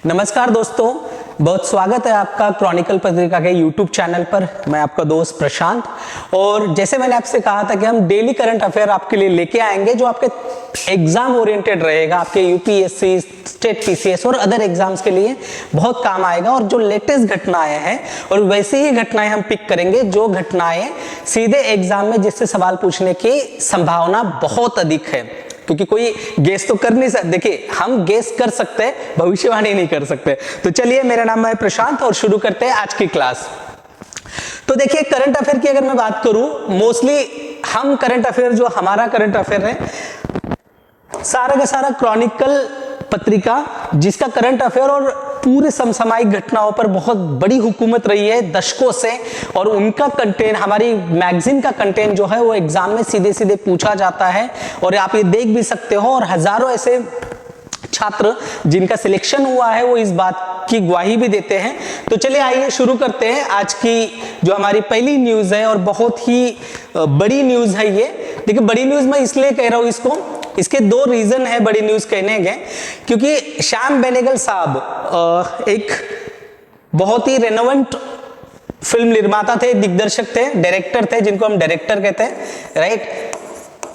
नमस्कार दोस्तों, बहुत स्वागत है आपका क्रॉनिकल पत्रिका के यूट्यूब चैनल पर। मैं आपका दोस्त प्रशांत, और जैसे मैंने आपसे कहा था कि हम डेली करंट अफेयर आपके लिए लेके आएंगे जो आपके एग्जाम ओरिएंटेड रहेगा, आपके यूपीएससी, स्टेट पीसीएस और अदर एग्जाम्स के लिए बहुत काम आएगा। और जो लेटेस्ट घटनाएं हैं और वैसी ही घटनाएं हम पिक करेंगे जो घटनाएं सीधे एग्जाम में जिससे सवाल पूछने की संभावना बहुत अधिक है, क्योंकि कोई गेस तो कर नहीं सकते। देखिए, हम गेस कर सकते हैं, भविष्यवाणी नहीं कर सकते। तो चलिए, मेरा नाम है प्रशांत और शुरू करते हैं आज की क्लास। तो देखिए, करंट अफेयर की अगर मैं बात करूं, मोस्टली हम करंट अफेयर, जो हमारा करंट अफेयर है, सारा का सारा क्रॉनिकल पत्रिका, जिसका करंट अफेयर और पूरे समसामयिक घटनाओं पर बहुत बड़ी हुकूमत रही है दशकों से, और उनका कंटेंट, हमारी मैगजीन का कंटेंट जो है वो एग्जाम में सीधे सीधे पूछा जाता है। और आप ये देख भी सकते हो, और हजारों ऐसे छात्र जिनका सिलेक्शन हुआ है वो इस बात की गवाही भी देते हैं। तो चलिए आइए शुरू करते हैं आज की जो हमारी पहली न्यूज है, और बहुत ही बड़ी न्यूज है ये। देखिए, बड़ी न्यूज मैं इसलिए कह रहा हूं इसको, इसके दो रीजन है बड़ी न्यूज कहने के, क्योंकि श्याम बेनेगल साहब एक बहुत ही रेनोवेंट फिल्म निर्माता थे, दिग्दर्शक थे, डायरेक्टर थे, जिनको हम डायरेक्टर कहते हैं, राइट।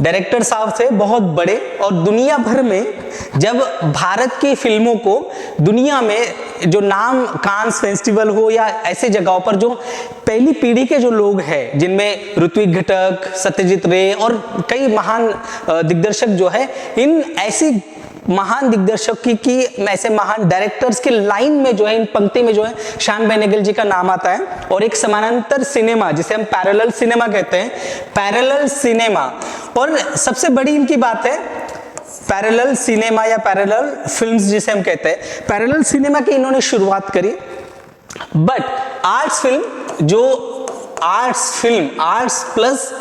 डायरेक्टर साहब थे बहुत बड़े, और दुनिया भर में जब भारत की फिल्मों को दुनिया में जो नाम, कांस फेस्टिवल हो या ऐसे जगहों पर, जो पहली पीढ़ी के जो लोग हैं, जिनमें ऋत्विक घटक, सत्यजीत रे और कई महान दिग्दर्शक जो है, इन ऐसी महान दिग्दर्शक की ऐसे महान डायरेक्टर्स की लाइन में जो है, इन पंक्ति में जो है, श्याम बेनेगल जी का नाम आता है। और एक समानांतर सिनेमा, जिसे हम पैरेलल सिनेमा कहते हैं, पैरेलल सिनेमा, और सबसे बड़ी इनकी बात है पैरेलल सिनेमा या पैरेलल फिल्म्स जिसे हम कहते हैं, पैरेलल सिनेमा की इन्होंने शुरुआत करी। बट आर्ट्स फिल्म, जो arts film, arts plus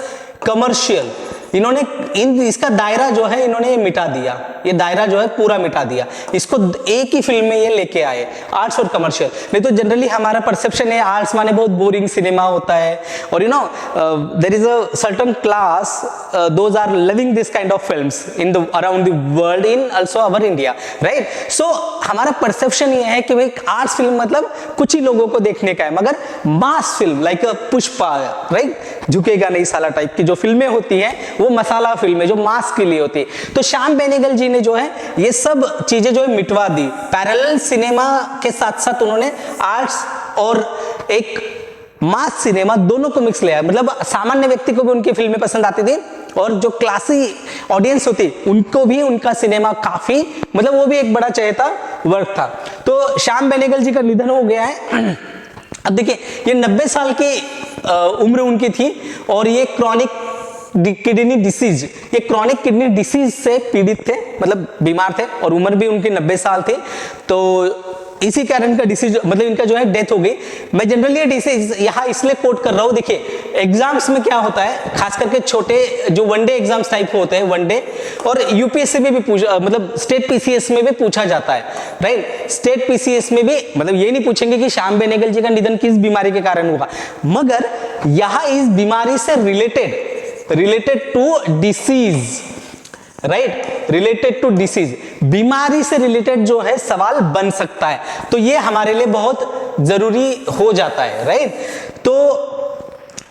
commercial, इन्होंने इसका दायरा जो है इन्होंने मिटा दिया, ये दायरा जो है पूरा मिटा दिया। इसको एक ही फिल्म में ये लेके आए, आर्ट्स और कमर्शियल। नहीं तो जनरली हमारा परसेप्शन है आर्ट्स माने बहुत बोरिंग सिनेमा होता है, और you know there is a certain class those are loving this kind of films in the around the world, in also our India, right. So हमारा परसेप्शन ये है कि भाई आर्ट्स फिल्म मतलब कुछ ही लोगों को देखने का है, मगर मास फिल्म लाइक पुष्पा, राइट, झुकेगा नहीं साला टाइप की जो फिल्में होती हैं, वो मसाला फिल्म है जो मास के लिए होती है। तो श्याम बेनेगल जी ने जो है ये सब चीजें जो है मिटवा दी। पैरेलल सिनेमा के साथ साथ उन्होंने आर्ट्स और एक मास सिनेमा दोनों को मिक्स लिया। मतलब सामान्य व्यक्ति को भी उनकी फिल्में पसंद आती थी, और जो क्लासी ऑडियंस होती उनको भी उनका सिनेमा काफी, मतलब वो भी एक बड़ा चहेता वर्ग था। तो श्याम बेनेगल जी का निधन हो गया है। अब देखिए, ये 90 साल की उम्र उनकी थी, और ये क्रॉनिक किडनी डिसीज, ये क्रॉनिक किडनी डिसीज से पीड़ित थे, मतलब बीमार थे, और उम्र भी उनकी 90 साल थी। तो इसी कारण का डिसीज, मतलब इनका जो है डेथ हो गई। मैं जनरली ये डिसीज यहाँ इसलिए कोट कर रहा हूँ। देखिए, एग्जाम्स में क्या होता है, खास करके छोटे जो वनडे एग्जाम्स टाइप होते हैं, वनडे, और यूपीएससी में भी मतलब स्टेट पीसीएस में भी पूछा जाता है, राइट। स्टेट पीसीएस में भी मतलब ये नहीं पूछेंगे कि श्याम बेनेगल जी का निधन किस बीमारी के कारण हुआ, मगर यहाँ इस बीमारी से related to disease, right, related to disease, बीमारी से रिलेटेड जो है सवाल बन सकता है। तो ये हमारे लिए बहुत जरूरी हो जाता है, राइट। तो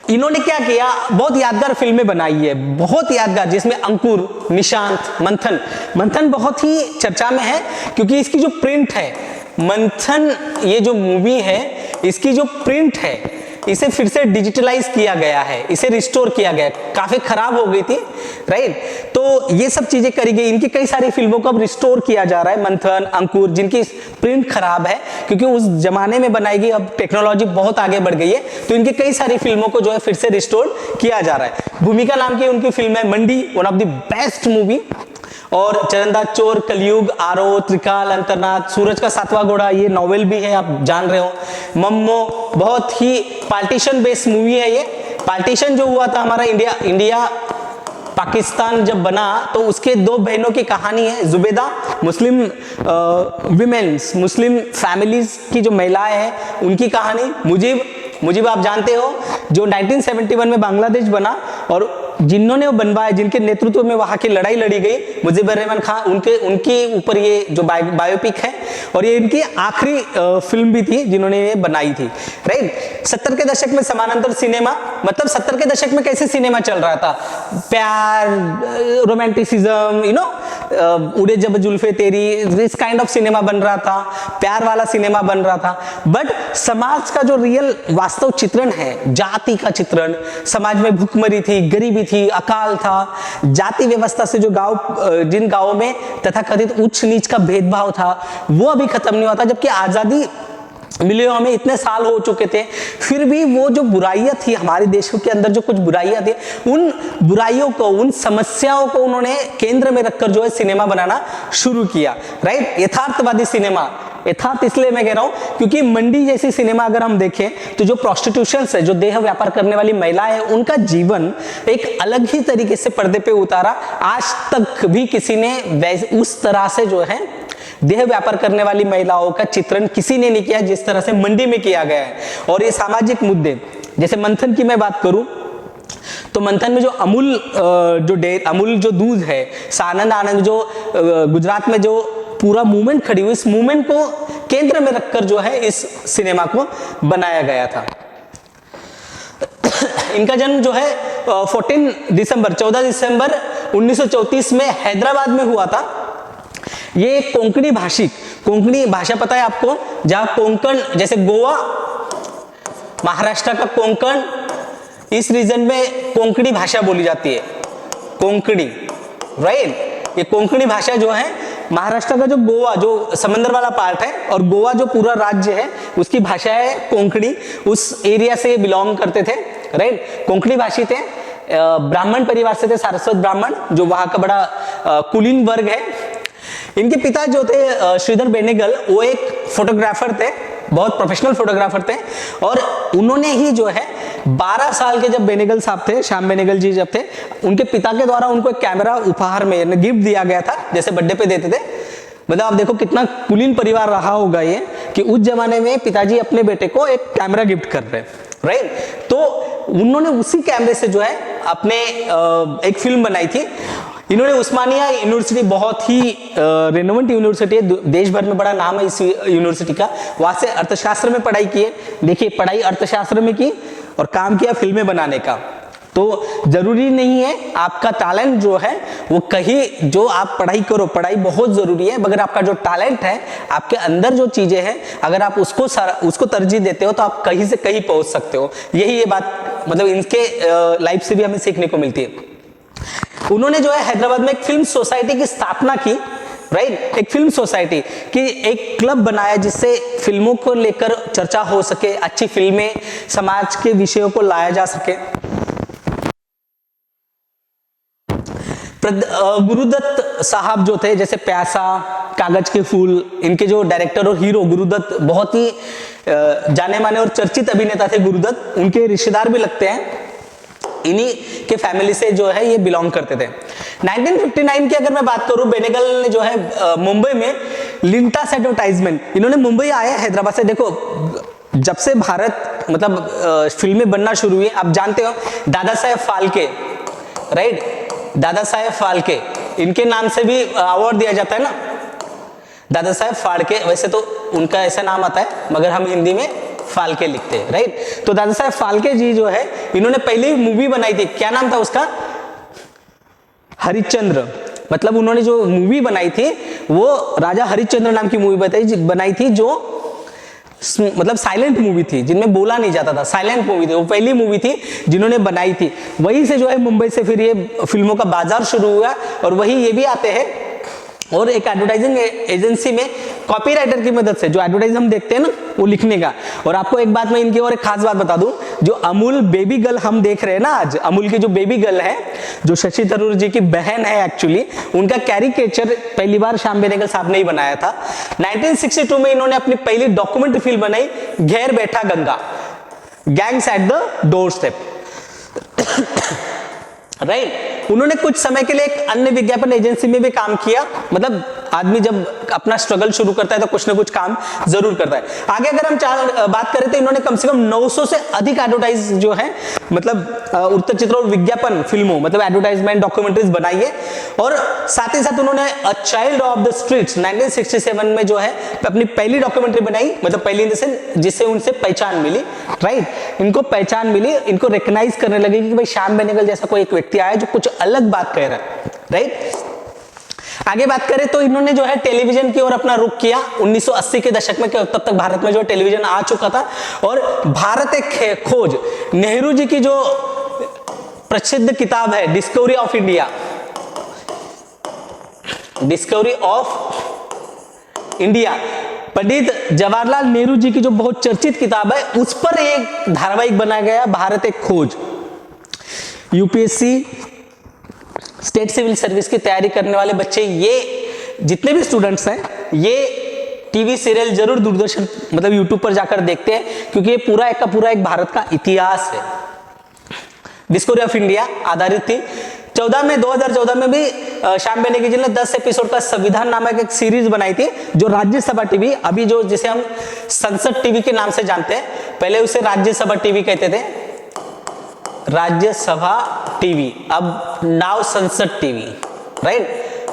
इन्होंने क्या किया, बहुत यादगार फिल्में बनाई है, बहुत यादगार, जिसमें अंकुर, निशांत, मंथन बहुत ही चर्चा में है, क्योंकि इसकी जो प्रिंट है, मंथन ये जो मूवी है, इसकी जो प्रिंट है, इसे फिर से डिजिटलाइज किया गया है, इसे रिस्टोर किया गया, काफी खराब हो गई थी, राइट। तो ये सब चीजें करी गई। इनकी कई सारी फिल्मों को अब रिस्टोर किया जा रहा है, मंथन, अंकुर, जिनकी प्रिंट खराब है, क्योंकि उस जमाने में बनाई गई, अब टेक्नोलॉजी बहुत आगे बढ़ गई है, तो इनकी कई सारी फिल्मों को जो है फिर से रिस्टोर किया जा रहा है। भूमिका नाम की उनकी फिल्म है Mandi, one of the best movie, और चरणदास चोर, कलयुग, आरो, त्रिकाल, अंतरनाथ, सूरज का सातवां घोड़ा, ये नॉवेल भी है, आप जान रहे हो। मम्मो, बहुत ही पार्टीशन बेस्ड मूवी है ये। पार्टीशन जो हुआ था हमारा इंडिया पाकिस्तान जब बना, तो उसके दो बहनों की कहानी है। जुबेदा, मुस्लिम विमेन्स, मुस्लिम फैमिलीज की जो महिलाएं हैं उनकी कहानी। मुजीब आप जानते हो, जो 1971 में बांग्लादेश बना, और जिन्होंने वो बनवाया, जिनके नेतृत्व में वहां की लड़ाई लड़ी गई, मुजीबर रहमान खान, उनके ऊपर ये जो बायोपिक है, और ये इनकी आखिरी फिल्म भी थी जिन्होंने ये बनाई थी, राइट। 70 के दशक में समानांतर सिनेमा, मतलब 70 के दशक में कैसे सिनेमा चल रहा था, प्यार, रोमांटिसिज्म, उड़े जब जुल्फे तेरी, इस काइंड ऑफ सिनेमा बन रहा था, प्यार वाला सिनेमा बन रहा था। बट समाज का जो रियल वास्तव चित्रण है, जाति का चित्रण, समाज में भूखमरी थी, गरीबी थी, अकाल था, जाति व्यवस्था से जो जिन गांवों में तथाकथित उच्च नीच का भेदभाव था, वो अभी खत्म नहीं हुआ था। जबकि आजादी मिले हमें इतने साल हो चुके थे, फिर भी वो जो बुराइयां थी हमारे देशों के अंदर, जो कुछ बुराइयां थी, उन बुराइयों को, उन समस्याओं को उन्होंने केंद्र में रखकर जो है सिनेमा बनाना शुरू किया, राइट। यथार्थवादी सिनेमा, यथार्थ इसलिए मैं कह रहा हूं क्योंकि मंडी जैसी सिनेमा अगर हम देखें तो जो प्रोस्टिट्यूशन है, जो देह व्यापार करने वाली महिलाएं है, उनका जीवन एक अलग ही तरीके से पर्दे पे उतारा। आज तक भी किसी ने उस तरह से जो है देह व्यापार करने वाली महिलाओं का चित्रण किसी ने नहीं किया जिस तरह से मंडी में किया गया है। और ये सामाजिक मुद्दे, जैसे मंथन की मैं बात करूं तो मंथन में जो अमूल जो दूध है, सानंद आनंद जो गुजरात में जो पूरा मूवमेंट खड़ी हुई, इस मूवमेंट को केंद्र में रखकर जो है इस सिनेमा को बनाया गया था। इनका जन्म जो है 14 दिसंबर 1934 में हैदराबाद में हुआ था। ये कोंकणी भाषा पता है आपको, जहां कोंकण, जैसे गोवा, महाराष्ट्र का कोंकण, इस रीजन में कोंकणी भाषा बोली जाती है, कोंकणी, राइट। ये कोंकणी भाषा जो है महाराष्ट्र का जो गोवा, जो समंदर वाला पार्ट है, और गोवा जो पूरा राज्य है, उसकी भाषा है कोंकणी। उस एरिया से बिलोंग करते थे, राइट। कोंकणी भाषी थे, ब्राह्मण परिवार से थे, सारस्वत ब्राह्मण, जो वहां का बड़ा कुलीन वर्ग है। इनके पिता जो थे श्रीधर बेनेगल, वो एक फोटोग्राफर थे, बहुत प्रोफेशनल फोटोग्राफर थे, और उन्होंने ही जो है 12 साल के जब बेनेगल साहब थे, श्याम बेनेगल जी जब थे, उनके पिता के द्वारा उनको एक कैमरा उपहार में गिफ्ट दिया गया था, जैसे बर्थडे पे देते थे। मतलब आप देखो कितना कुलीन परिवार रहा होगा ये, कि उस जमाने में पिताजी अपने बेटे को एक कैमरा गिफ्ट कर रहे, राइट। तो उन्होंने उसी कैमरे से जो है अपने एक फिल्म बनाई थी। इन्होंने उस्मानिया यूनिवर्सिटी, बहुत ही रेनोवेंट यूनिवर्सिटी है, देश भर में बड़ा नाम है इस यूनिवर्सिटी का, वहां से अर्थशास्त्र में पढ़ाई की है। देखिए, पढ़ाई अर्थशास्त्र में की और काम किया फिल्में बनाने का। तो जरूरी नहीं है आपका टैलेंट जो है वो कहीं, जो आप पढ़ाई करो, पढ़ाई बहुत जरूरी है, मगर आपका जो टैलेंट है, आपके अंदर जो चीजें हैं, अगर आप उसको तरजीह देते हो तो आप कहीं से कहीं पहुंच सकते हो। यही ये बात, मतलब इनके लाइफ से भी हमें सीखने को मिलती है। उन्होंने जो है हैदराबाद में एक फिल्म सोसाइटी की स्थापना की, राइट। एक फिल्म सोसाइटी की एक क्लब बनाया जिससे फिल्मों को लेकर चर्चा हो सके, अच्छी फिल्में, समाज के विषयों को लाया जा सके। गुरुदत्त साहब जो थे, जैसे प्यासा, कागज के फूल, इनके जो डायरेक्टर और हीरो गुरुदत्त, बहुत ही जाने माने और चर्चित अभिनेता थे गुरुदत्त, उनके रिश्तेदार भी लगते हैं। इन्हीं के फैमिली से जो है ये बिलोंग करते थे। 1959 की अगर मैं बात करूं, बेनेगल ने जो है मुंबई में लिंटास एडवर्टाइजमेंट, इन्होंने मुंबई आए हैदराबाद से। देखो, जब से भारत मतलब फिल्में बनना शुरू हुई, आप जानते हो दादा साहेब फाल्के, राइट, दादा साहेब फाल्के, इनके नाम से भी अवार्ड दिया जाता है ना, दादा साहेब फाल्के। वैसे तो उनका ऐसा नाम आता है, मगर हम हिंदी में फाल्के लिखते हैं, राइट। तो दादा साहेब फाल्के जी जो है, इन्होंने पहली मूवी बनाई थी, क्या नाम था उसका, हरिश्चंद्र। मतलब उन्होंने जो मूवी बनाई थी वो राजा हरिश्चंद्र नाम की मूवी बनाई थी, जो मतलब साइलेंट मूवी थी, जिनमें बोला नहीं जाता था, साइलेंट मूवी थी, वो पहली मूवी थी जिन्होंने बनाई थी। वहीं से जो है मुंबई से फिर ये फिल्मों का बाजार शुरू हुआ, और वही ये भी आते हैं और एक एडवर्टाइजिंग एजेंसी में कॉपीराइटर की मदद से जो एडवर्टाइज हम देखते हैं ना, वो लिखने का। और आपको एक बात मैं इनकी और एक खास बात बता दूं, जो अमूल बेबी गर्ल हम देख रहे हैं ना आज, अमूल की जो बेबी गर्ल है, जो शशि थरूर जी की बहन है एक्चुअली, उनका कैरिकेचर पहली बार श्याम बेनेगल साहब ने ही बनाया था। 1962 में इन्होंने अपनी पहली डॉक्यूमेंट्री फिल्म बनाई, घेर बैठा Ganga, gangs at the door step, right. उन्होंने कुछ समय के लिए एक अन्य विज्ञापन एजेंसी में भी काम किया, मतलब आदमी जब अपना स्ट्रगल शुरू करता है तो कुछ ना कुछ काम जरूर करता है। आगे अगर हम बात करें तो इन्होंने कम से कम 900 से अधिक एडवर्टाइज जो है मतलब वृत्तचित्र और विज्ञापन फिल्मों मतलब एडवर्टाइजमेंट डॉक्यूमेंट्रीज बनाई है। और साथ ही साथ उन्होंने a child of the streets 1967 में जो है अपनी पहली डॉक्यूमेंट्री बनाई, मतलब पहली इन द सेंस जिससे उनसे पहचान मिली, राइट, इनको पहचान मिली, इनको रिकॉग्नाइज करने लगे कि भाई श्याम बेनेगल जैसा कोई एक व्यक्ति आया जो कुछ अलग बात कह रहा है, राइट। आगे बात करें तो इन्होंने जो है टेलीविजन की ओर अपना रुख किया 1980 के दशक में, तब तक भारत में जो टेलीविजन आ चुका था। और भारत एक खोज, नेहरू जी की जो प्रसिद्ध किताब है Discovery of India, Discovery of India, Pandit Jawaharlal Nehru ji की जो बहुत चर्चित किताब है, उस पर एक धारावाहिक बनाया गया भारत एक खोज। यूपीएससी स्टेट सिविल सर्विस की तैयारी करने वाले बच्चे, ये जितने भी स्टूडेंट्स हैं, ये टीवी सीरियल जरूर दूरदर्शन मतलब यूट्यूब पर जाकर देखते हैं, क्योंकि ये पूरा एक का पूरा एक भारत का इतिहास है। डिस्कवरी ऑफ इंडिया आधारित थी। 2014 में भी श्याम बेनेगल जी ने 10 एपिसोड का संविधान नामक एक सीरीज बनाई थी, जो राज्यसभा टीवी, अभी जो जिसे हम संसद टीवी के नाम से जानते हैं, पहले उसे राज्यसभा टीवी कहते थे, राज्यसभा टीवी, अब नाउ संसद टीवी, राइट।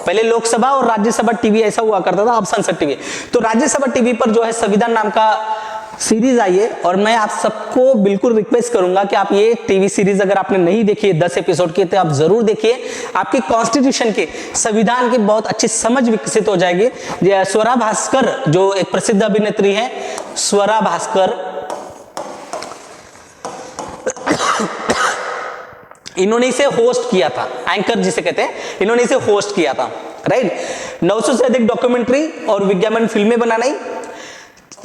पहले लोकसभा और राज्यसभा टीवी ऐसा हुआ करता था, अब संसद टीवी। तो राज्यसभा टीवी पर जो है संविधान नाम का सीरीज आई है, और मैं आप सबको बिल्कुल रिक्वेस्ट करूंगा कि आप ये टीवी सीरीज अगर आपने नहीं देखी है 10 एपिसोड की, तो आप जरूर देखिए। आपकी कॉन्स्टिट्यूशन के, संविधान की बहुत अच्छी समझ विकसित हो जाएगी। स्वरा भास्कर जो एक प्रसिद्ध अभिनेत्री है, स्वरा भास्कर, इन्होंने इसे होस्ट किया था, एंकर जिसे कहते हैं, इन्होंने इसे होस्ट किया था, राइट। 900 से अधिक डॉक्यूमेंट्री और विज्ञापन फिल्में बनाई।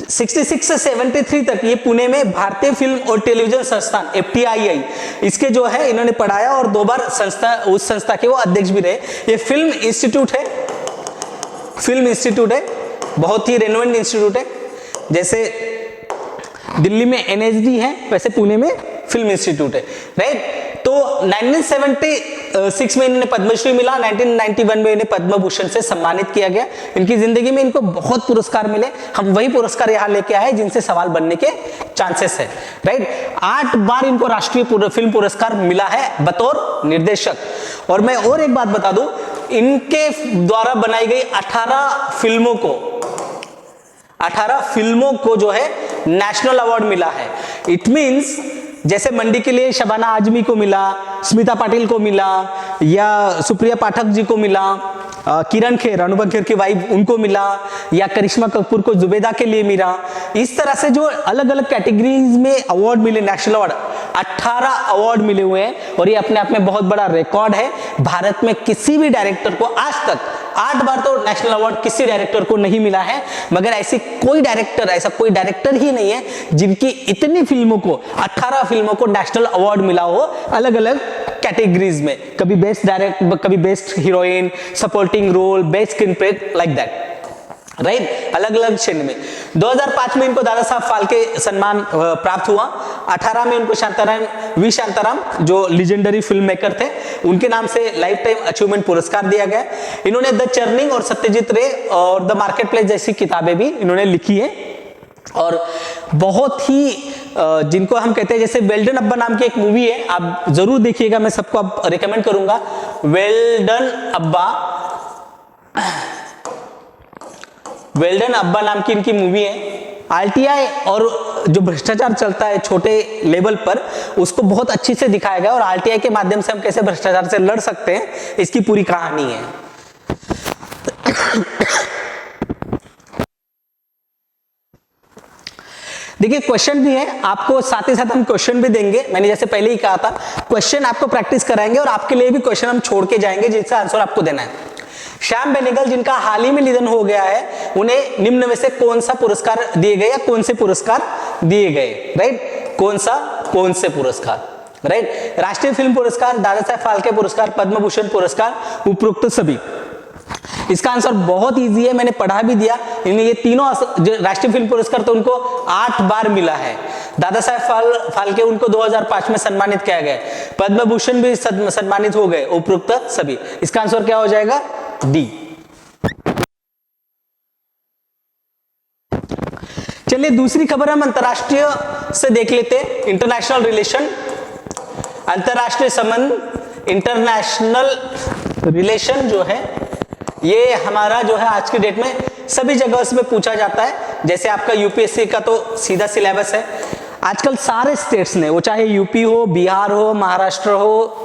66 से 73 तक ये पुणे में भारतीय फिल्म और टेलीविजन संस्थान FTII इसके जो है इन्होंने पढ़ाया, और 2 बार संस्था, उस संस्था के वो अध्यक्ष भी रहे। ये फिल्म इंस्टीट्यूट है, फिल्म इंस्टीट्यूट है, बहुत ही रेनोवेंट इंस्टीट्यूट है। जैसे दिल्ली में NSD है, वैसे पुणे में फिल्म इंस्टीट्यूट है, राइट। तो 1976 में इन्हें पद्मश्री मिला, 1991 में इन्हें पद्म भूषण से सम्मानित किया गया। इनकी जिंदगी में इनको बहुत पुरस्कार मिले, हम वही पुरस्कार यहाँ लेके आए जिनसे सवाल बनने के चांसेस है, राइट। 8 बार इनको राष्ट्रीय फिल्म पुरस्कार मिला है बतौर निर्देशक। और मैं और एक बात बता दूं, इनके द्वारा बनाई गई 18 फिल्मों को जो है नेशनल अवार्ड मिला है। इट मींस जैसे मंडी के लिए शबाना आजमी को मिला, स्मिता पाटिल को मिला, या सुप्रिया पाठक जी को मिला, किरण खेर, अनुभव खेर की वाइफ, उनको मिला, या करिश्मा कपूर को जुबेदा के लिए मिला। इस तरह से जो अलग अलग कैटेगरीज में अवार्ड मिले, नेशनल अवार्ड, 18 अवार्ड मिले हुए हैं, और ये अपने आप में बहुत बड़ा रिकॉर्ड है। भारत में किसी भी डायरेक्टर को आज तक 8 बार तो नेशनल अवार्ड किसी डायरेक्टर को नहीं मिला है, मगर ऐसा कोई डायरेक्टर ही नहीं है जिनकी इतनी फिल्मों को, 18 फिल्मों को नेशनल अवार्ड मिला हो अलग अलग कैटेगरीज में, कभी बेस्ट डायरेक्टर, कभी best heroine, supporting role, best screenplay, like that, right, अलग अलग श्रेणी में। 2005 में इनको दादा साहब फाल्के सम्मान प्राप्त हुआ। 18 में उनको वी शांताराम जो लीजेंडरी फिल्म मेकर थे, उनके नाम से लाइफ टाइम अचीवमेंट पुरस्कार दिया गया। इन्होंने द चर्निंग और सत्यजीत रे और द मार्केट प्लेस जैसी किताबें भी इन्होंने लिखी है। और बहुत ही जिनको हम कहते हैं, जैसे वेल डन अब्बा नाम की एक मूवी है, आप जरूर देखिएगा, मैं सबको आप रिकमेंड करूंगा। वेल डन अब्बा नाम की इनकी मूवी है। RTI और जो भ्रष्टाचार चलता है छोटे लेवल पर, उसको बहुत अच्छी से दिखाया गया, और RTI के माध्यम से हम कैसे भ्रष्टाचार से लड़ सकते हैं, इसकी पूरी कहानी है। देखिए क्वेश्चन भी है आपको, साथ ही साथ हम क्वेश्चन भी देंगे। मैंने जैसे पहले ही कहा था, क्वेश्चन आपको प्रैक्टिस कराएंगे, और आपके लिए भी क्वेश्चन हम छोड़ के जाएंगे जिसका आंसर आपको देना है। श्याम बेनेगल जिनका हाल ही में निधन हो गया है, उन्हें निम्न में से कौन सा पुरस्कार दिए गए या कौन से पुरस्कार दिए गए, राइट, कौन से पुरस्कार, राइट। राष्ट्रीय फिल्म पुरस्कार, दादा साहब फाल्के पुरस्कार, पद्म भूषण पुरस्कार, उपरोक्त सभी। इसका आंसर बहुत इजी है, मैंने पढ़ा भी दिया। इन्हें ये तीनों राष्ट्रीय फिल्म पुरस्कार तो उनको 8 बार मिला है। दादा साहब फाल्के उनको 2005 में सम्मानित किया गया, पद्म भूषण भी सम्मानित हो गए, उपरोक्त सभी। इसका आंसर क्या हो जाएगा? डी। चलिए दूसरी खबर हम अंतरराष्ट्रीय से देख लेते हैं, इंटरनेशनल रिलेशन, अंतरराष्ट्रीय संबंध, इंटरनेशनल रिलेशन जो है ये हमारा जो है आज की डेट में सभी जगह में पूछा जाता है। जैसे आपका यूपीएससी का तो सीधा सिलेबस है, आजकल सारे स्टेट्स ने, वो चाहे यूपी हो, बिहार हो, महाराष्ट्र हो,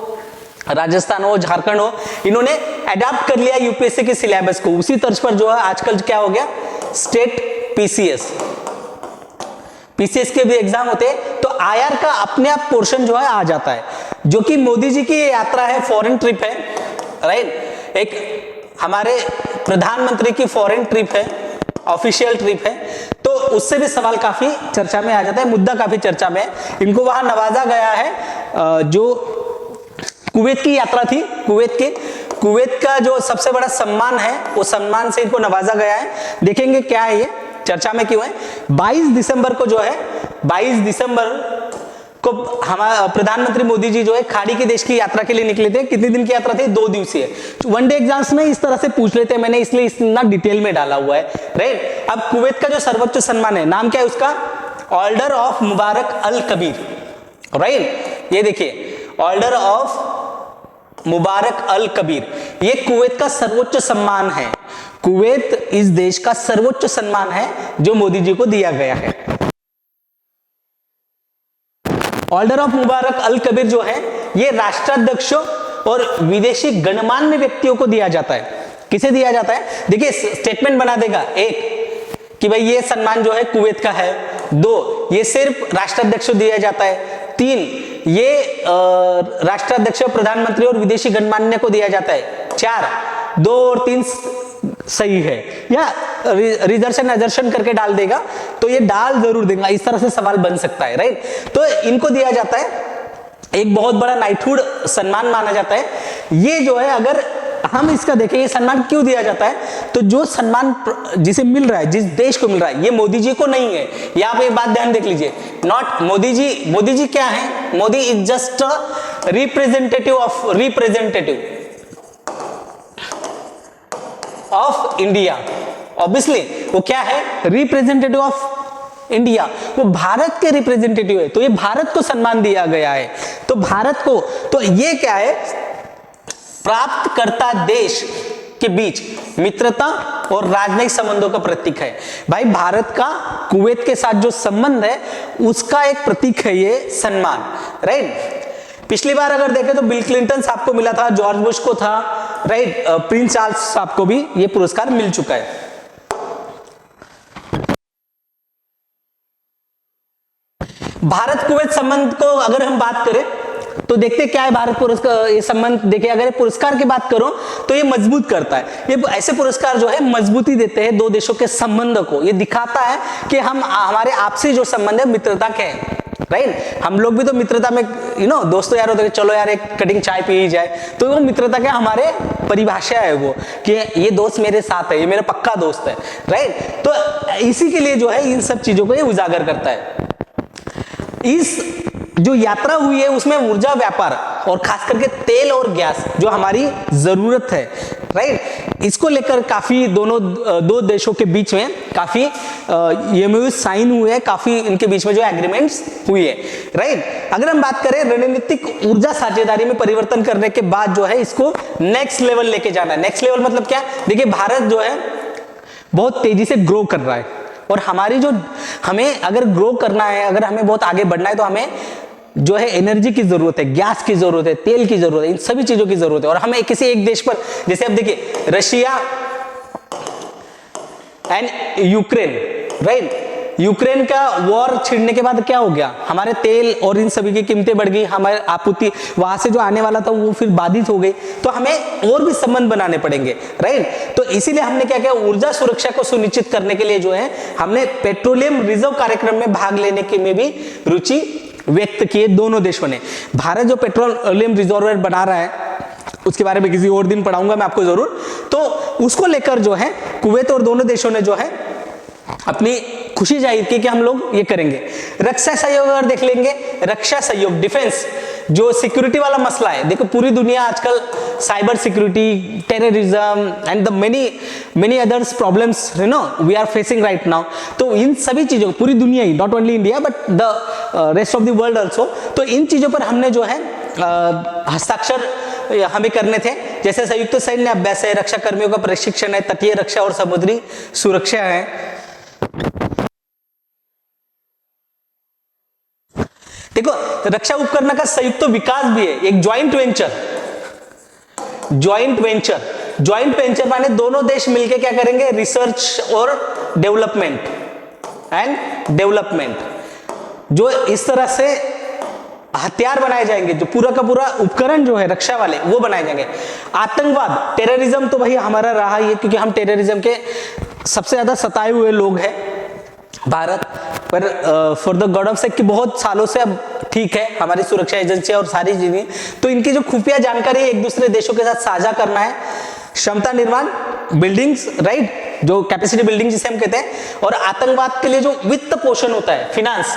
राजस्थान हो, झारखंड हो, इन्होंने अडॉप्ट कर लिया यूपीएससी के सिलेबस को। उसी तर्ज पर जो है आजकल क्या हो गया, स्टेट पीसीएस के भी एग्जाम होते हैं, तो आईआर का अपने आप पोर्शन जो है आ जाता है, जो कि मोदी जी की यात्रा है, फॉरेन ट्रिप है, राइट, एक हमारे प्रधानमंत्री की फॉरेन ट्रिप है, ऑफिशियल ट्रिप है, तो उससे भी सवाल काफी चर्चा में आ जाता है, मुद्दा काफी चर्चा में है। इनको वहां नवाजा गया है, जो कुवैत की यात्रा थी, कुवैत का जो सबसे बड़ा सम्मान है, वो सम्मान से इनको नवाजा गया है। देखेंगे क्या है ये, चर्चा में क्यों है। 22 दिसंबर को जो है, 22 दिसंबर को हमारा प्रधानमंत्री मोदी जी जो है खाड़ी के देश की यात्रा के लिए निकले थे। कितने दिन की यात्रा थी, 2 दिवसीय। वनडे एग्जाम्स में इस तरह से पूछ लेते हैं, मैंने इसलिए इतना डिटेल में डाला हुआ है, राइट। अब कुवैत का जो सर्वोच्च सम्मान है, नाम क्या है उसका, order of Mubarak Al Kabir, right. ये देखिए, order of Mubarak Al Kabir, ये कुवैत का सर्वोच्च सम्मान है। कुवैत इस देश का सर्वोच्च सम्मान है जो मोदी जी को दिया गया है। Order of Mubarak Al Kabir जो है, ये राष्ट्राध्यक्षों और विदेशी गणमान्य व्यक्तियों को दिया जाता है। किसे दिया जाता है, देखिए स्टेटमेंट बना देगा, एक कि भाई ये सम्मान जो है कुवैत का है, 2 ये सिर्फ राष्ट्राध्यक्ष दिया जाता है, 3 ये राष्ट्राध्यक्ष, प्रधानमंत्री और विदेशी गणमान्य को दिया जाता है, 4 2 और 3 सही है, या रिजर्वेशन एजर्शन करके डाल देगा, तो ये डाल जरूर देगा, इस तरह से सवाल बन सकता है, राइट। तो इनको दिया जाता है, एक बहुत बड़ा नाइटहुड सम्मान माना जाता है। ये जो है, अगर हम इसका देखें ये सम्मान क्यों दिया जाता है, तो जो सम्मान जिसे मिल रहा है, जिस देश को मिल रहा है, ये मोदी जी को नहीं है। यहाँ पे एक बात ध्यान देख लीजिए, नॉट मोदी जी क्या है, Modi is just representative of India. Obviously वो क्या है, रिप्रेजेंटेटिव ऑफ इंडिया, वो भारत के रिप्रेजेंटेटिव है, तो ये भारत को सम्मान दिया गया है। तो भारत को, तो ये क्या है, प्राप्तकर्ता देश के बीच मित्रता और राजनयिक संबंधों का प्रतीक है। भाई भारत का कुवैत के साथ जो संबंध है उसका एक प्रतीक है ये सम्मान, राइट। पिछली बार अगर देखें तो बिल क्लिंटन साहब को मिला था, जॉर्ज बुश को था, राइट, प्रिंस चार्ल्स साहब को भी ये पुरस्कार मिल चुका है। भारत कुवैत संबंध को अगर हम बात करें तो देखते क्या है, भारत पुरस्कार ये संबंध देखे, अगर पुरस्कार की बात करो तो ये मजबूत करता है। ये ऐसे पुरस्कार जो है मजबूती देते हैं दो देशों के संबंध को, ये दिखाता है कि हम हमारे आपसी जो संबंध है मित्रता के हैं, राइट। हम लोग भी तो मित्रता में दोस्तों यार होते, चलो यार एक कटिंग चाय पी जाए, तो वो मित्रता के हमारे परिभाषा है वो, कि ये दोस्त मेरे साथ है, ये मेरा पक्का दोस्त है, राइट। तो इसी के लिए जो है इन सब चीजों को ये उजागर करता है। इस जो यात्रा हुई है उसमें ऊर्जा व्यापार और खास करके तेल और गैस जो हमारी जरूरत है, राइट, इसको लेकर काफी दो देशों के बीच में काफी एमओयू साइन हुए हैं, काफी इनके बीच में जो एग्रीमेंट्स हुई है, राइट। अगर हम बात करें रणनीतिक ऊर्जा साझेदारी में परिवर्तन करने के बाद जो है इसको नेक्स्ट लेवल लेके जाना है। नेक्स्ट लेवल मतलब क्या, देखिए भारत जो है बहुत तेजी से ग्रो कर रहा है, और हमारी जो हमें अगर ग्रो करना है, अगर हमें बहुत आगे बढ़ना है, तो हमें जो है एनर्जी की जरूरत है, गैस की जरूरत है, तेल की जरूरत है, इन सभी चीजों की जरूरत है। और हमें किसी एक देश पर, जैसे अब देखिए Russia and Ukraine, right, Ukraine का वॉर छिड़ने के बाद क्या हो गया, हमारे तेल और इन सभी की कीमतें बढ़ गई, हमारे आपूर्ति वहां से जो आने वाला था वो फिर बाधित हो गई, तो हमें और भी संबंध बनाने पड़ेंगे, राइट। तो इसीलिए हमने क्या किया, ऊर्जा सुरक्षा को सुनिश्चित करने के लिए जो है हमने पेट्रोलियम रिजर्व कार्यक्रम में भाग लेने की में भी रुचि व्यक्त किए दोनों देशों ने। भारत जो पेट्रोलियम रिजर्वर बना रहा है उसके बारे में किसी और दिन पढ़ाऊंगा मैं आपको जरूर, तो उसको लेकर जो है कुवैत और दोनों देशों ने जो है अपनी खुशी जाहिर की कि हम लोग ये करेंगे। रक्षा सहयोग अगर देख लेंगे, रक्षा सहयोग डिफेंस जो सिक्योरिटी वाला मसला है, देखो पूरी दुनिया आजकल cyber security, terrorism and the many others problems we are facing right now. तो इन सभी चीजों, पूरी दुनिया ही, not only India but the rest of the world also, तो इन चीजों पर हमने जो है हस्ताक्षर हमें करने थे। जैसे संयुक्त सैन्य अभ्यास है, रक्षा कर्मियों का प्रशिक्षण है, तटीय रक्षा और समुद्री सुरक्षा है। देखो, रक्षा उपकरण का संयुक्त विकास भी है, एक ज्वाइंट वेंचर माने दोनों देश मिलके क्या करेंगे, रिसर्च और डेवलपमेंट जो इस तरह से हथियार बनाए जाएंगे, जो पूरा का पूरा उपकरण जो है रक्षा वाले वो बनाए जाएंगे। आतंकवाद, टेररिज्म तो भाई हमारा रहा ही है, क्योंकि हम टेररिज्म के सबसे ज्यादा सताए हुए लोग हैं भारत पर। For the god of sake कि बहुत सालों से अब ठीक है, हमारी सुरक्षा एजेंसियां और सारी चीजें, तो इनकी जो खुफिया जानकारी एक दूसरे देशों के साथ साझा करना है, क्षमता निर्माण, बिल्डिंग्स, राइट, जो कैपेसिटी बिल्डिंग जिसे हम कहते हैं, और आतंकवाद के लिए जो वित्त पोषण होता है, फिनांस,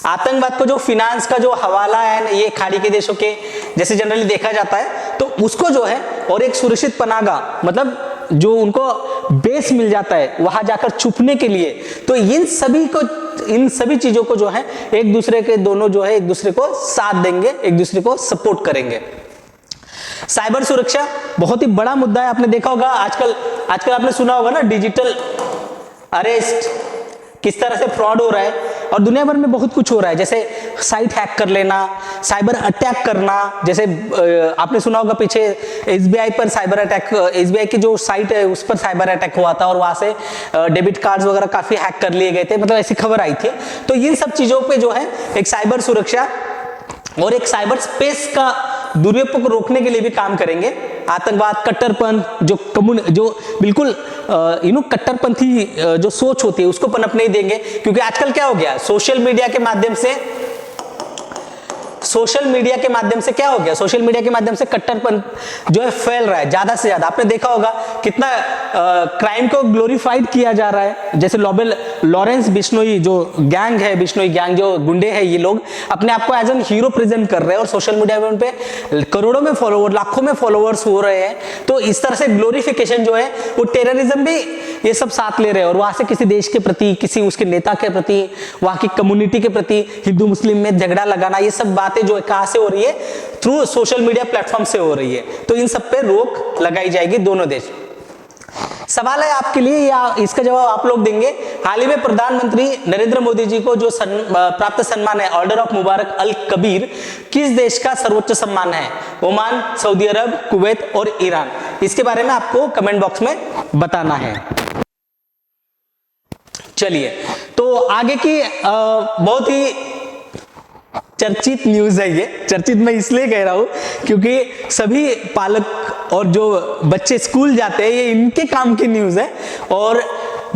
आतंकवाद को जो फिनांस का जो हवाला है ये खाड़ी के देशों के जैसे जनरली देखा जाता है, तो उसको जो है, और एक सुरक्षित पनागा, मतलब जो उनको बेस मिल जाता है वहां जाकर छुपने के लिए, तो इन सभी चीजों को जो है एक दूसरे के दोनों जो है एक दूसरे को साथ देंगे, एक दूसरे को सपोर्ट करेंगे। साइबर सुरक्षा बहुत ही बड़ा मुद्दा है, आपने देखा होगा आजकल आपने सुना होगा ना, डिजिटल अरेस्ट, किस तरह से फ्रॉड हो रहा है, और दुनिया भर में बहुत कुछ हो रहा है, जैसे साइट हैक कर लेना, साइबर अटैक करना। जैसे आपने सुना होगा पीछे एसबीआई पर साइबर अटैक, एसबीआई की जो साइट है उस पर साइबर अटैक हुआ था और वहां से डेबिट कार्ड्स वगैरह काफी हैक कर लिए गए थे, मतलब ऐसी खबर आई थी। तो इन सब चीजों पे जो है एक साइबर सुरक्षा और एक साइबर स्पेस का दुरुपयोग रोकने के लिए भी काम करेंगे। आतंकवाद, कट्टरपंथ, जो बिल्कुल कट्टरपंथी जो सोच होती है उसको पनप नहीं देंगे, क्योंकि आजकल क्या हो गया, सोशल मीडिया के माध्यम से कट्टरपंथ जो है फैल रहा है ज्यादा से ज्यादा। आपने देखा होगा कितना क्राइम को ग्लोरीफाइड किया जा रहा है, जैसे लॉरेंस बिश्नोई जो गैंग है, बिश्नोई गैंग जो गुंडे हैं, ये लोग अपने आप को एज एन हीरो प्रेजेंट कर रहे हैं और सोशल मीडिया पे उन पे करोड़ों में फॉलोवर, लाखों में फॉलोअर्स हो रहे हैं। तो इस तरह से ग्लोरिफिकेशन जो है वो टेररिज्म भी ये सब साथ ले रहे हैं, और वहां से किसी देश के प्रति, किसी उसके नेता के प्रति, वहां की कम्युनिटी के प्रति, हिंदू मुस्लिम में झगड़ा लगाना, ये सब बातें जो है कहां से हो रही है, थ्रू सोशल मीडिया प्लेटफॉर्म से हो रही है। तो इन सब पे रोक लगाई जाएगी दोनों देश। सवाल है आपके लिए, या इसका जवाब आप लोग देंगे। हाल ही में प्रधानमंत्री नरेंद्र मोदी जी को जो प्राप्त सम्मान है order of Mubarak Al Kabir, किस देश का सर्वोच्च सम्मान है? ओमान, सऊदी अरब, कुवैत और ईरान। इसके बारे में आपको कमेंट बॉक्स में बताना है। चलिए, तो आगे की बहुत ही चर्चित न्यूज है ये। चर्चित मैं इसलिए कह रहा हूं क्योंकि सभी पालक और जो बच्चे स्कूल जाते हैं, ये इनके काम की न्यूज है, और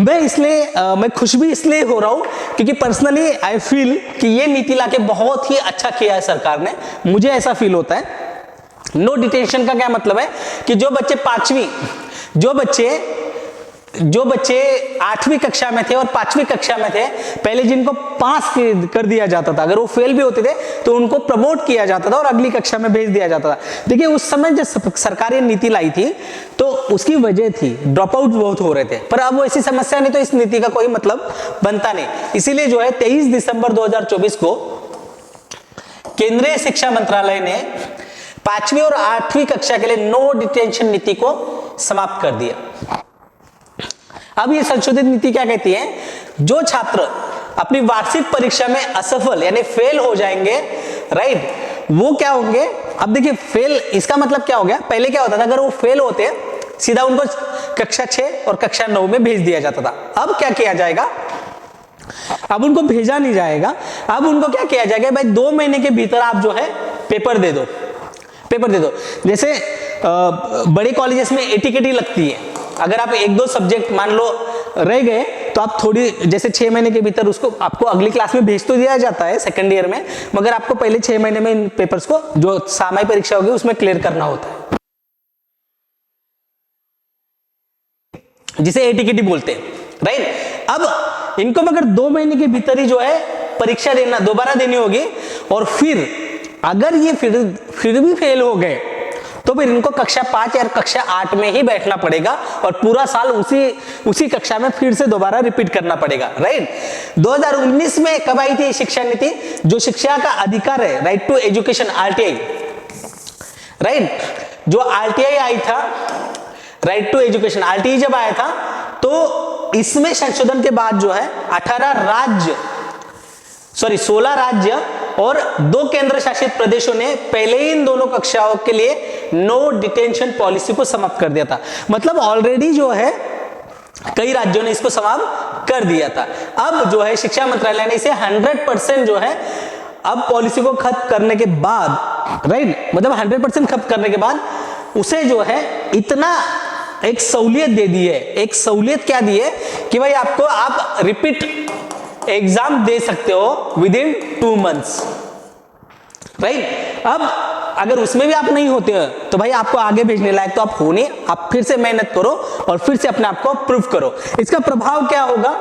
मैं खुश भी इसलिए हो रहा हूं क्योंकि पर्सनली आई फील कि ये नीति लाके बहुत ही अच्छा किया है सरकार ने, मुझे ऐसा फील होता है। नो डिटेंशन का क्या मतलब है कि जो बच्चे 8वीं कक्षा में थे और 5वीं कक्षा में थे, पहले जिनको पास कर दिया जाता था, अगर वो फेल भी होते थे तो उनको प्रमोट किया जाता था और अगली कक्षा में भेज दिया जाता था। देखिए, उस समय जब सरकार ये नीति लाई थी तो उसकी वजह थी ड्रॉप आउट बहुत हो रहे थे, पर अब वो ऐसी समस्या नहीं, तो इस नीति का कोई मतलब बनता नहीं। इसीलिए जो है 23 दिसंबर 2024 को केंद्रीय शिक्षा मंत्रालय ने 5वीं और 8वीं कक्षा के लिए नो डिटेंशन नीति को समाप्त कर दिया। अब ये संशोधित नीति क्या कहती है? जो छात्र अपनी वार्षिक परीक्षा में असफल यानी फेल हो जाएंगे, राइट, वो क्या होंगे? अब देखिए, फेल इसका मतलब क्या हो गया? पहले क्या होता था, अगर वो फेल होते सीधा उनको कक्षा 6 और कक्षा 9 में भेज दिया जाता था। अब क्या किया जाएगा? अब उनको भेजा नहीं जाएगा, अब उनको क्या किया जाएगा? भाई 2 महीने के भीतर आप जो है पेपर दे दो। जैसे बड़े कॉलेजेस में एटीकेटी लगती है, अगर आप 1-2 सब्जेक्ट मान लो रह गए तो आप थोड़ी, जैसे 6 महीने के भीतर उसको आपको अगली क्लास में भेज तो दिया जाता है सेकंड ईयर में, मगर आपको पहले 6 महीने में इन पेपर्स को, जो सामान्य परीक्षा होगी उसमें क्लियर करना होता है, जिसे एटीकेटी बोलते हैं, राइट। अब इनको मगर 2 महीने के भीतर ही जो है परीक्षा दोबारा देनी होगी, और फिर अगर ये फिर भी फेल हो गए तो फिर इनको कक्षा 5 या कक्षा 8 में ही बैठना पड़ेगा और पूरा साल उसी कक्षा में फिर से दोबारा रिपीट करना पड़ेगा, राइट। 2019 में कब आई थी शिक्षा नीति? जो शिक्षा का अधिकार है, right to education, RTI, right, जो आरटीआई आई था, राइट टू एजुकेशन, आरटीआई जब आया था तो इसमें संशोधन के बाद जो है 16 राज्य और 2 केंद्र शासित प्रदेशों ने पहले ही इन दोनों कक्षाओं के लिए नो डिटेंशन पॉलिसी को समाप्त कर दिया था। मतलब ऑलरेडी जो है कई राज्यों ने इसको समाप्त कर दिया था। अब जो है शिक्षा मंत्रालय ने इसे 100% जो है अब पॉलिसी को खत्म करने के बाद, राइट, मतलब 100% खत्म करने के बाद उसे जो है इतना एक सहूलियत दे दी है। एक सहूलियत क्या दी है कि भाई आपको आप रिपीट एग्जाम दे सकते हो विदिन 2 मंथ्स, राइट। अब अगर उसमें भी आप नहीं होते हो तो भाई आपको आगे भेजने लायक तो आप हो नहीं, आप फिर से मेहनत करो और फिर से अपने आप को प्रूव करो। इसका प्रभाव क्या होगा?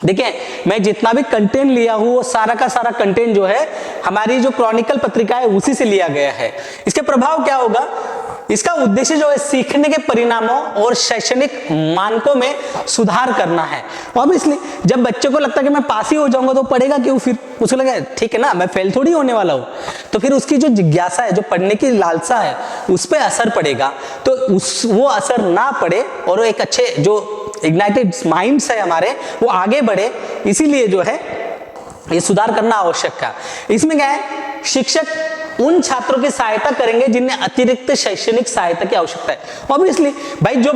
देखिए, मैं जितना भी कंटेंट लिया हूं वो सारा का सारा कंटेंट जो है हमारी जो क्रॉनिकल पत्रिका है उसी से लिया गया है। इसके प्रभाव क्या होगा? इसका उद्देश्य जो है सीखने के परिणामों और शैक्षणिक मानकों में सुधार करना है। ऑब्वियसली जब बच्चे को लगता है कि मैं पास ही हो जाऊंगा तो पढ़ेगा क्यों? फिर उसको लगा ठीक है ना, मैं फेल थोड़ी होने वाला हूं, तो फिर उसकी जो जिज्ञासा है, जो पढ़ने की लालसा है, उस पर असर पड़ेगा। तो वो असर ना पड़े और वो एक अच्छे जो इग्नाइटेड माइंड्स है हमारे वो आगे बढ़े, इसीलिए जो है ये सुधार करना आवश्यक है। इसमें क्या है, शिक्षक उन छात्रों की सहायता करेंगे जिन्हें अतिरिक्त शैक्षणिक सहायता की आवश्यकता है। ऑब्वियसली भाई जो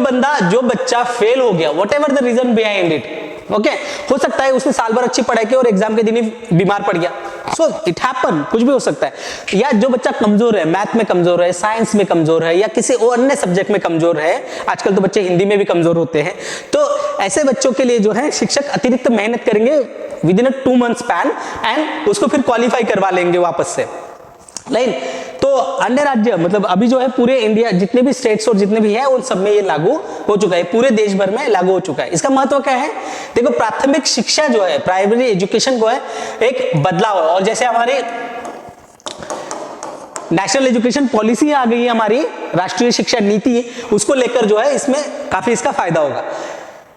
बच्चा फेल हो गया, whatever the reason behind it, okay, हो सकता है उसने साल भर अच्छी पढ़ाई की और एग्जाम के दिन ही बीमार पड़ गया, सो इट हैपन, कुछ भी हो सकता है। या जो बच्चा कमजोर है, मैथ में कमजोर है, साइंस में कमजोर है, या किसी और अन्य सब्जेक्ट में कमजोर है, आजकल तो बच्चे हिंदी में भी कमजोर होते हैं, तो ऐसे बच्चों के लिए जो है शिक्षक अतिरिक्त मेहनत करेंगे with in 2 month span and उसको फिर क्वालिफाई करवा लेंगे वापस से, राइट। तो अन्य राज्य, मतलब अभी जो है पूरे इंडिया जितने भी स्टेट्स और जितने भी है उन सब में ये लागू हो चुका है, पूरे देश भर में लागू हो चुका है। इसका महत्व क्या है? देखो, प्राथमिक शिक्षा जो है, प्राइमरी एजुकेशन को है एक बदलाव है। और जैसे हमारी नेशनल एजुकेशन पॉलिसी आ गई है, हमारी राष्ट्रीय शिक्षा नीति, उसको लेकर जो है इसमें काफी इसका फायदा होगा।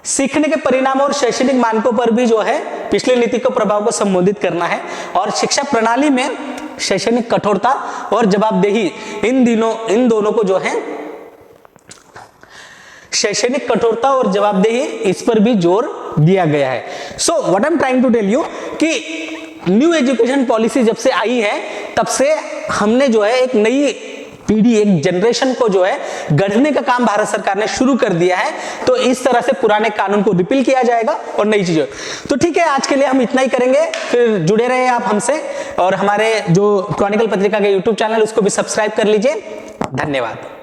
सीखने के परिणाम और शैक्षणिक मानकों पर भी जो है पिछली नीति के प्रभाव को संबोधित करना है। और शिक्षा प्रणाली में शैक्षणिक कठोरता और जवाबदेही, इन दोनों को जो है शैक्षणिक कठोरता और जवाबदेही, इस पर भी जोर दिया गया है। So what I am trying to tell you कि न्यू एजुकेशन पॉलिसी जब से आई है तब से हमने जो है एक नई पीढ़ी, एक जनरेशन को जो है गढ़ने का काम भारत सरकार ने शुरू कर दिया है। तो इस तरह से पुराने कानून को रिपील किया जाएगा और नई चीजें। तो ठीक है, आज के लिए हम इतना ही करेंगे, फिर जुड़े रहे आप हमसे और हमारे जो क्रॉनिकल पत्रिका के यूट्यूब चैनल उसको भी सब्सक्राइब कर लीजिए। धन्यवाद।